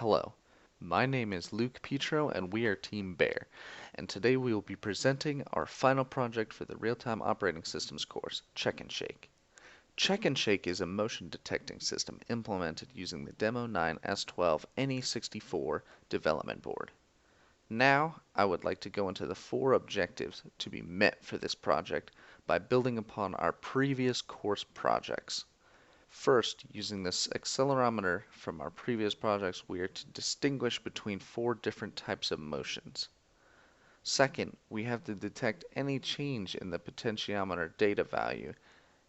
Hello, my name is Luke Petro and we are Team Bear, and today we will be presenting our final project for the Real-Time Operating Systems course, Check and Shake. Check and Shake is a motion detecting system implemented using the Demo 9 S12 NE64 development board. Now, I would like to go into the four objectives to be met for this project by building upon our previous course projects. First, using this accelerometer from our previous projects, we are to distinguish between four different types of motions. Second, we have to detect any change in the potentiometer data value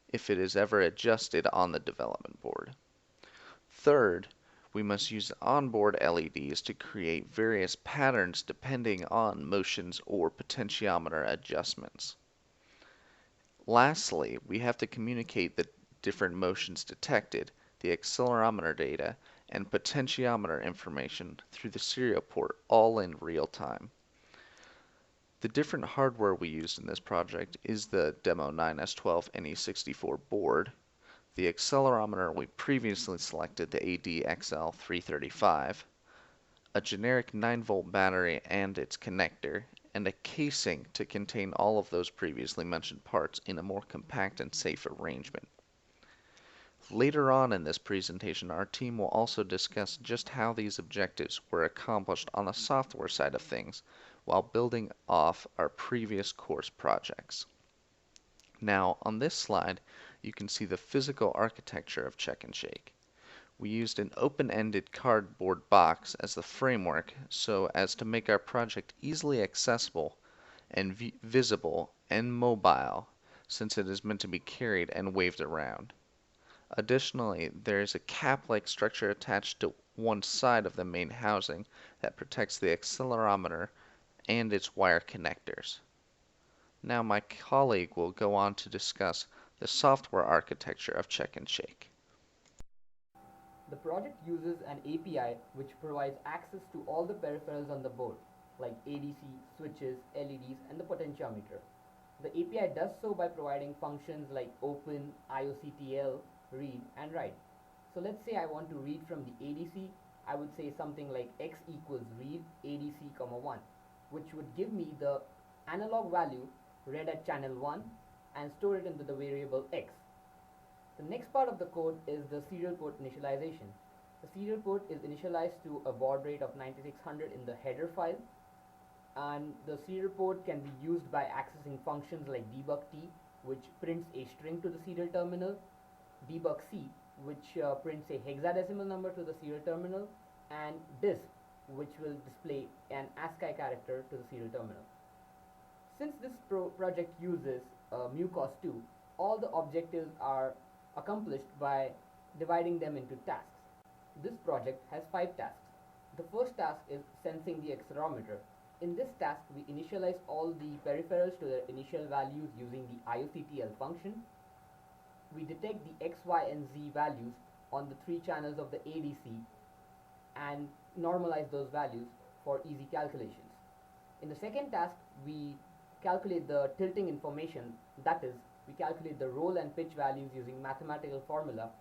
if it is ever adjusted on the development board. Third, we must use onboard LEDs to create various patterns depending on motions or potentiometer adjustments. Lastly, we have to communicate the different motions detected, the accelerometer data, and potentiometer information through the serial port all in real time. The different hardware we used in this project is the Demo 9S12 NE64 board, the accelerometer we previously selected, the ADXL335, a generic 9-volt battery and its connector, and a casing to contain all of those previously mentioned parts in a more compact and safe arrangement. Later on in this presentation, our team will also discuss just how these objectives were accomplished on the software side of things while building off our previous course projects. Now, on this slide, you can see the physical architecture of Check and Shake. We used an open-ended cardboard box as the framework so as to make our project easily accessible and visible and mobile, since it is meant to be carried and waved around. Additionally, there is a cap-like structure attached to one side of the main housing that protects the accelerometer and its wire connectors. Now my colleague will go on to discuss the software architecture of Check and Shake. The project uses an API which provides access to all the peripherals on the board, like ADC, switches, LEDs, and the potentiometer. The API does so by providing functions like open, IOCTL, read, and write. So let's say I want to read from the ADC, I would say something like x equals read ADC, 1, which would give me the analog value read at channel 1 and store it into the variable x. The next part of the code is the serial port initialization. The serial port is initialized to a baud rate of 9600 in the header file, and the serial port can be used by accessing functions like debug-t, which prints a string to the serial terminal, debug-c, which prints a hexadecimal number to the serial terminal, and disp, which will display an ASCII character to the serial terminal. Since this project uses MuCOS2, all the objectives are accomplished by dividing them into tasks. This project has 5 tasks. The first task is sensing the accelerometer. In this task, we initialize all the peripherals to their initial values using the IOCTL function. We detect the X, Y, and Z values on the 3 channels of the ADC and normalize those values for easy calculations. In the second task, we calculate the tilting information, that is, we calculate the roll and pitch values using mathematical formula.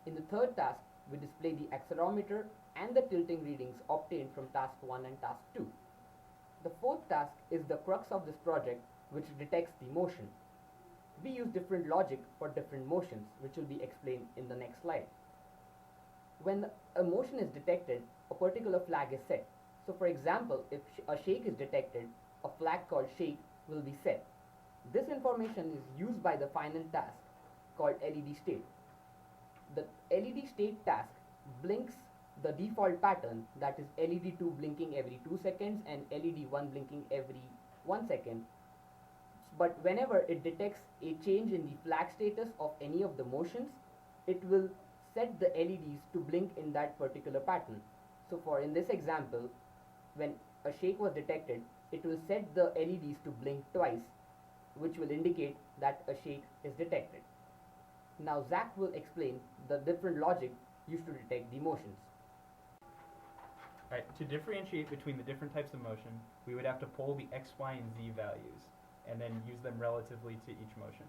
In the third task, we display the accelerometer and the tilting readings obtained from task 1 and task 2. The fourth task is the crux of this project, which detects the motion. We use different logic for different motions, which will be explained in the next slide. When a motion is detected, a particular flag is set. So for example, if a shake is detected, a flag called shake will be set. This information is used by the final task called LED state. The LED state task blinks the default pattern, that is LED2 blinking every 2 seconds and LED1 blinking every 1 second. But whenever it detects a change in the flag status of any of the motions, it will set the LEDs to blink in that particular pattern. So for in this example, when a shake was detected, it will set the LEDs to blink twice, which will indicate that a shake is detected. Now Zach will explain the different logic used to detect the motions. Alright, to differentiate between the different types of motion, we would have to pull the x, y, and z values, and then use them relatively to each motion.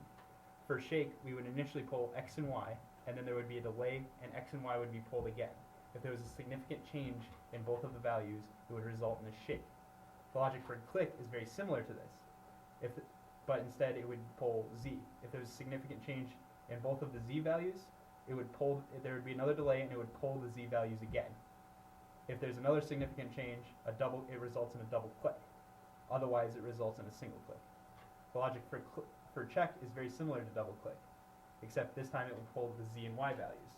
For shake, we would initially pull x and y, and then there would be a delay, and x and y would be pulled again. If there was a significant change in both of the values, it would result in a shake. The logic for click is very similar to this, but instead it would pull Z. If there was a significant change in both of the Z values, there would be another delay and it would pull the Z values again. If there's another significant change, it results in a double click. Otherwise, it results in a single click. The logic for check is very similar to double click, except this time it will pull the Z and Y values.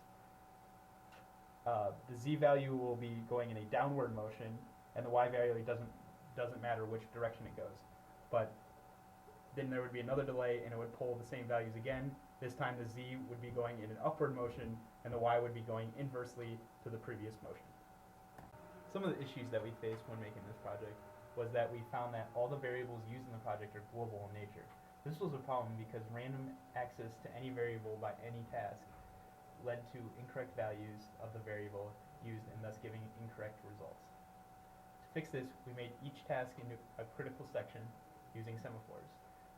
The Z value will be going in a downward motion, and the Y value doesn't matter which direction it goes. But then there would be another delay, and it would pull the same values again. This time the Z would be going in an upward motion, and the Y would be going inversely to the previous motion. Some of the issues that we faced when making this project was that we found that all the variables used in the project are global in nature. This was a problem because random access to any variable by any task led to incorrect values of the variable used and thus giving incorrect results. To fix this, we made each task into a critical section using semaphores.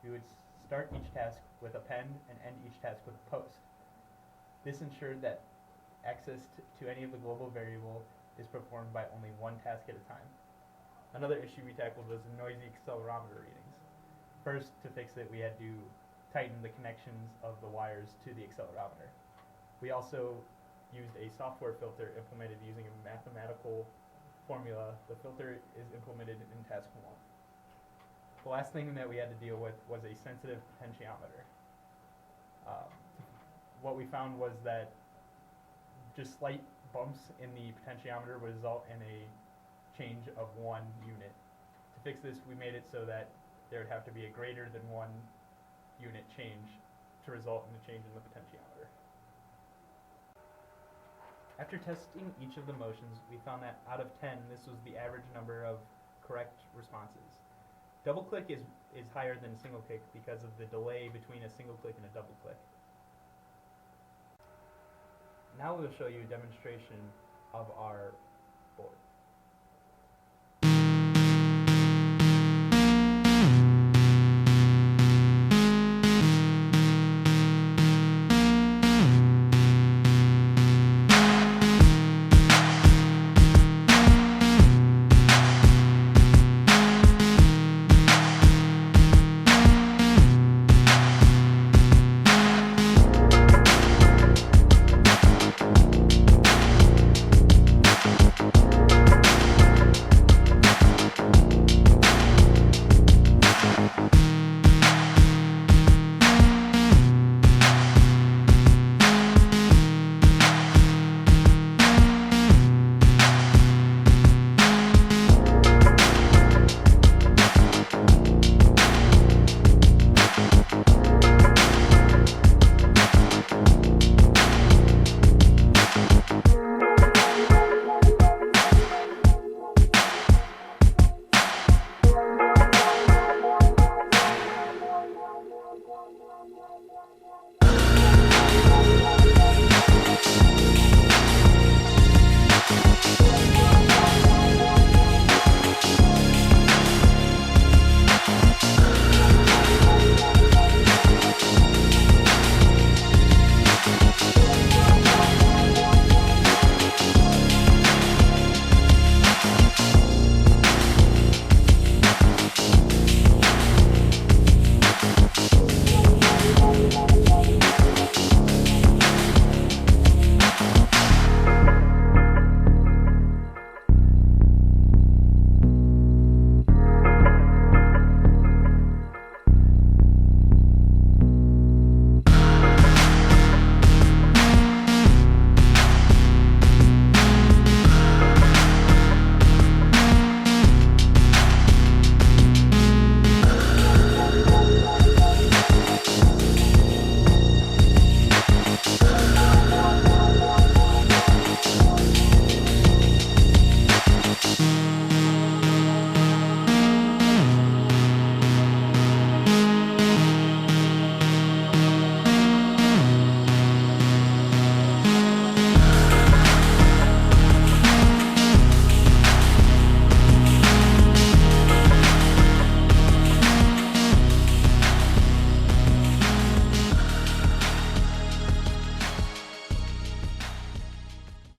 We would start each task with append and end each task with a post. This ensured that access to any of the global variable is performed by only one task at a time. Another issue we tackled was the noisy accelerometer readings. First, to fix it, we had to tighten the connections of the wires to the accelerometer. We also used a software filter implemented using a mathematical formula. The filter is implemented in task 1. The last thing that we had to deal with was a sensitive potentiometer. What we found was that just slight bumps in the potentiometer would result in a change of 1 unit. To fix this, we made it so that there would have to be a greater than 1 unit change to result in a change in the potentiometer. After testing each of the motions, we found that out of 10, this was the average number of correct responses. Double click is higher than single click because of the delay between a single click and a double click. Now we'll show you a demonstration of our board.